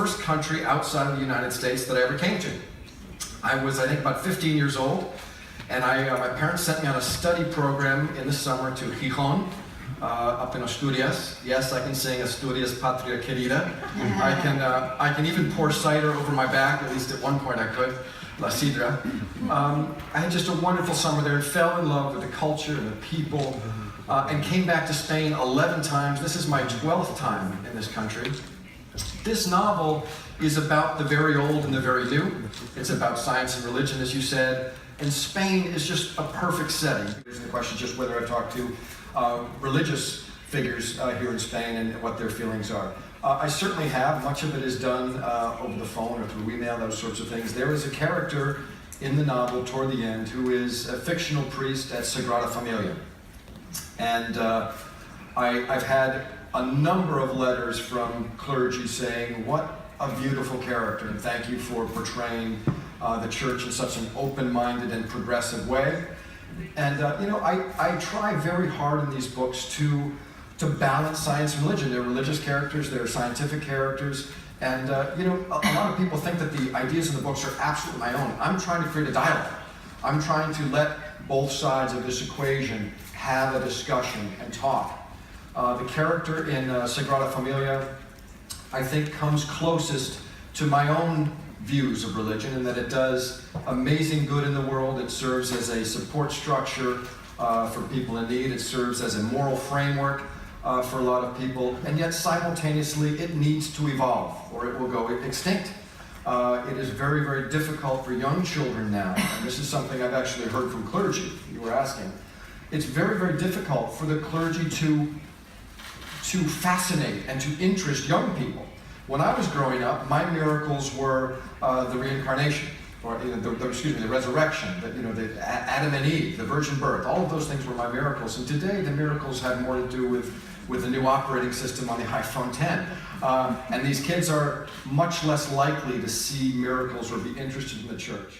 first country outside of the United States that I ever came to. I was, I think, about 15 years old, and my parents sent me on a study program in the summer to Gijón, up in Asturias. Yes, I can sing Asturias Patria Querida. I can even pour cider over my back, at least at one point I could, La Sidra. I had just a wonderful summer there and fell in love with the culture and the people, and came back to Spain 11 times. This is my 12th time in this country. This novel is about the very old and the very new. It's about science and religion, as you said, and Spain is just a perfect setting. There's the question just whether I've talked to religious figures here in Spain and what their feelings are. I certainly have. Much of it is done over the phone or through email, those sorts of things. There is a character in the novel toward the end who is a fictional priest at Sagrada Familia. And I've had a number of letters from clergy saying, what a beautiful character, and thank you for portraying the church in such an open-minded and progressive way. And you know, I try very hard in these books to balance science and religion. They're religious characters, they're scientific characters, and you know, a lot of people think that the ideas in the books are absolutely my own. I'm trying to create a dialogue. I'm trying to let both sides of this equation have a discussion and talk. The character in Sagrada Familia, I think, comes closest to my own views of religion, in that it does amazing good in the world. It serves as a support structure for people in need. It serves as a moral framework for a lot of people, and yet simultaneously it needs to evolve or it will go extinct. It is very, very difficult for young children now, and this is something I've actually heard from clergy, you were asking. It's very, very difficult for the clergy to fascinate and to interest young people. When I was growing up, my miracles were the reincarnation, or the resurrection, the Adam and Eve, the virgin birth. All of those things were my miracles. And today, the miracles have more to do with the new operating system on the iPhone 10. And these kids are much less likely to see miracles or be interested in the church.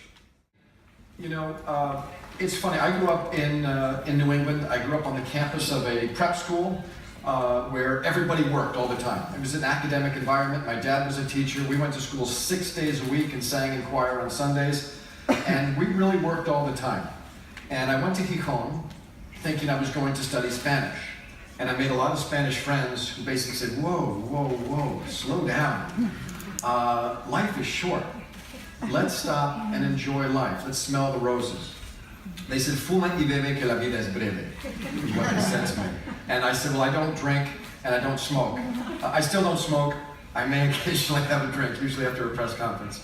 You know, it's funny. I grew up in New England. I grew up on the campus of a prep school. Where everybody worked all the time. It was an academic environment. My dad was a teacher. We went to school 6 days a week and sang in choir on Sundays. And we really worked all the time. And I went to Gijón thinking I was going to study Spanish. And I made a lot of Spanish friends who basically said, whoa, whoa, whoa, slow down. Life is short. Let's stop and enjoy life. Let's smell the roses. They said, fuma y bebe que la vida es breve, is what they said to me. And I said, well, I don't drink and I don't smoke. I still don't smoke. I may occasionally have a drink, usually after a press conference.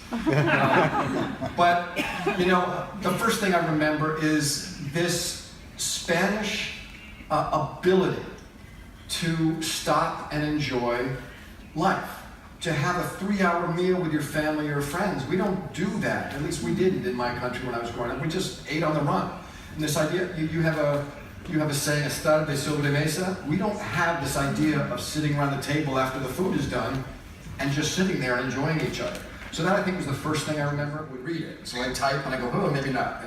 But, you know, the first thing I remember is this Spanish ability to stop and enjoy life. To have a 3-hour meal with your family or friends. We don't do that. At least we didn't in my country when I was growing up. We just ate on the run. And this idea, you have a saying, estar de sobremesa. We don't have this idea of sitting around the table after the food is done and just sitting there and enjoying each other. So that, I think, was the first thing I remember. We read it. So I type and I go, oh, maybe not.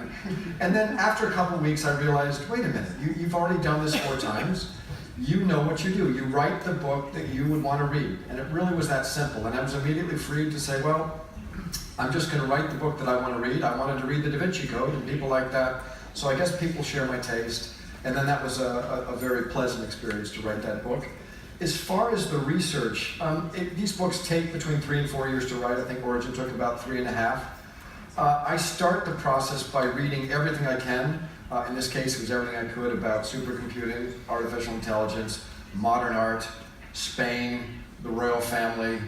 And then after a couple of weeks, I realized, wait a minute, you've already done this 4 times. You know what you do. You write the book that you would want to read. And it really was that simple. And I was immediately freed to say, well, I'm just going to write the book that I want to read. I wanted to read the Da Vinci Code and people like that. So I guess people share my taste. And then that was a very pleasant experience to write that book. As far as the research, these books take between 3 and 4 years to write. I think Origin took about 3.5. I start the process by reading everything I can. In this case, it was everything I could about supercomputing, artificial intelligence, modern art, Spain, the royal family,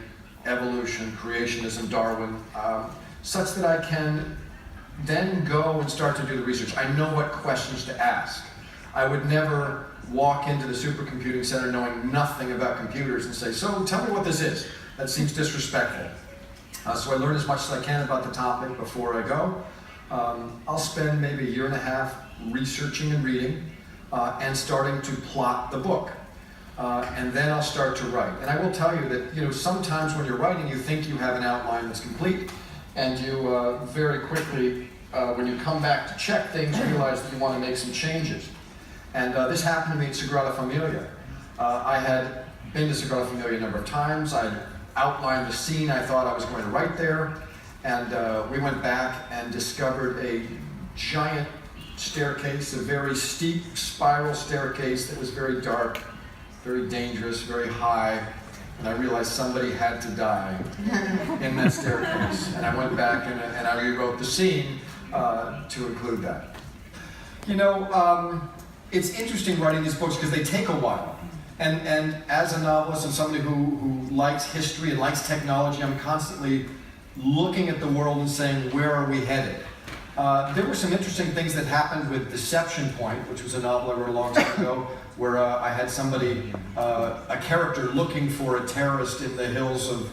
evolution, creationism, Darwin, such that I can then go and start to do the research. I know what questions to ask. I would never walk into the supercomputing center knowing nothing about computers and say, so tell me what this is. That seems disrespectful. So I learn as much as I can about the topic before I go. I'll spend maybe 1.5 years researching and reading and starting to plot the book. And then I'll start to write. And I will tell you that, sometimes when you're writing, you think you have an outline that's complete, and you very quickly, when you come back to check things, realize that you want to make some changes. And this happened to me at Sagrada Familia. I had been to Sagrada Familia a number of times. I'd outlined the scene I thought I was going to write there, and we went back and discovered a giant staircase, a very steep spiral staircase that was very dark, very dangerous, very high, and I realized somebody had to die in that staircase. And I went back and I rewrote the scene to include that. You know, it's interesting writing these books because they take a while. And as a novelist and somebody who likes history and likes technology, I'm constantly looking at the world and saying, where are we headed? There were some interesting things that happened with Deception Point, which was a novel I wrote a long time ago, where I had somebody, a character looking for a terrorist in the hills of,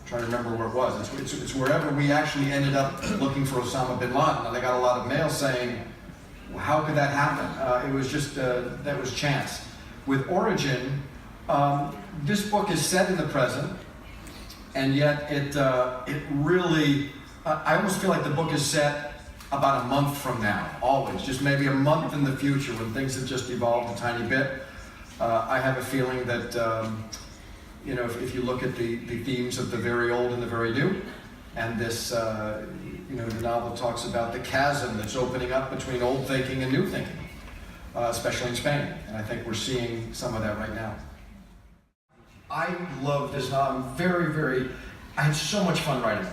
trying to remember where it was. It's wherever we actually ended up looking for Osama bin Laden. And I got a lot of mail saying, well, how could that happen? It was just, that was chance. With Origin, this book is set in the present, and yet it really, I almost feel like the book is set about a month from now, always, just maybe a month in the future when things have just evolved a tiny bit. I have a feeling that, you know, if you look at the themes of the very old and the very new, and this, you know, the novel talks about the chasm that's opening up between old thinking and new thinking, especially in Spain, and I think we're seeing some of that right now. I love this novel. I had so much fun writing it.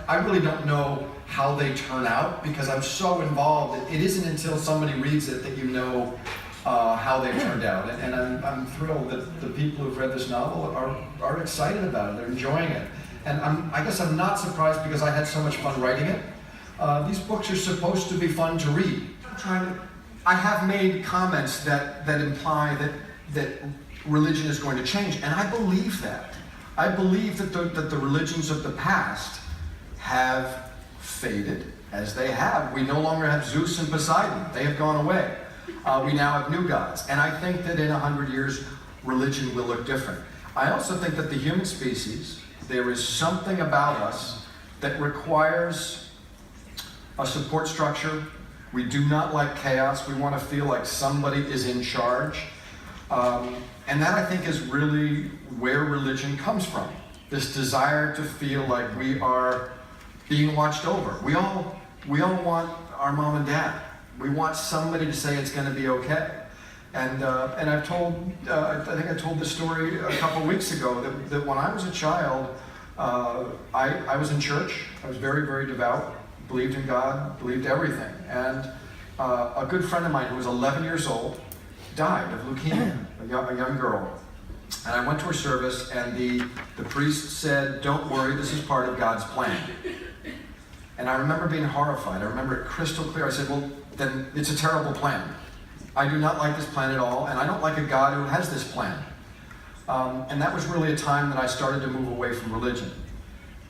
I really don't know how they turn out because I'm so involved. It isn't until somebody reads it that you know how they turned out. And I'm thrilled that the people who've read this novel are excited about it. They're enjoying it. And I guess I'm not surprised because I had so much fun writing it. These books are supposed to be fun to read. I have made comments that imply that religion is going to change, and I believe that. I believe that the religions of the past have faded, as they have. We no longer have Zeus and Poseidon. They have gone away. We now have new gods. And I think that in 100 years, religion will look different. I also think that the human species, there is something about us that requires a support structure. We do not like chaos. We want to feel like somebody is in charge. And that, I think, is really where religion comes from. This desire to feel like we are being watched over. We all want our mom and dad. We want somebody to say it's going to be okay. And I've told, I think I told this story a couple of weeks ago, that when I was a child, I was in church. I was very, very devout, believed in God, believed everything. And a good friend of mine who was 11 years old died of leukemia, a young girl. And I went to her service, and the priest said, "Don't worry, this is part of God's plan." And I remember being horrified. I remember it crystal clear. I said, well, then it's a terrible plan. I do not like this plan at all, and I don't like a God who has this plan. And that was really a time that I started to move away from religion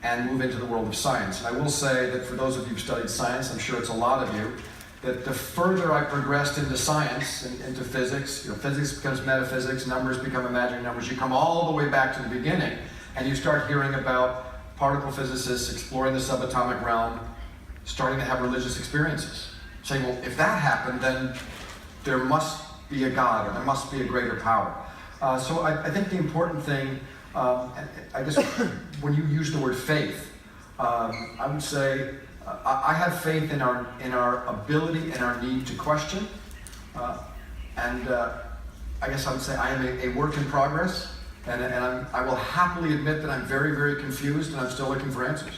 and move into the world of science. And I will say that for those of you who've studied science, I'm sure it's a lot of you, that the further I progressed into science, into physics, you know, physics becomes metaphysics, numbers become imaginary numbers, you come all the way back to the beginning, and you start hearing about particle physicists exploring the subatomic realm, starting to have religious experiences, saying, well, if that happened, then there must be a God, or there must be a greater power. So I think the important thing, I guess when you use the word faith, I would say, I have faith in our ability and our need to question, and I guess I would say I am a work in progress, and I will happily admit that I'm very, very confused and I'm still looking for answers.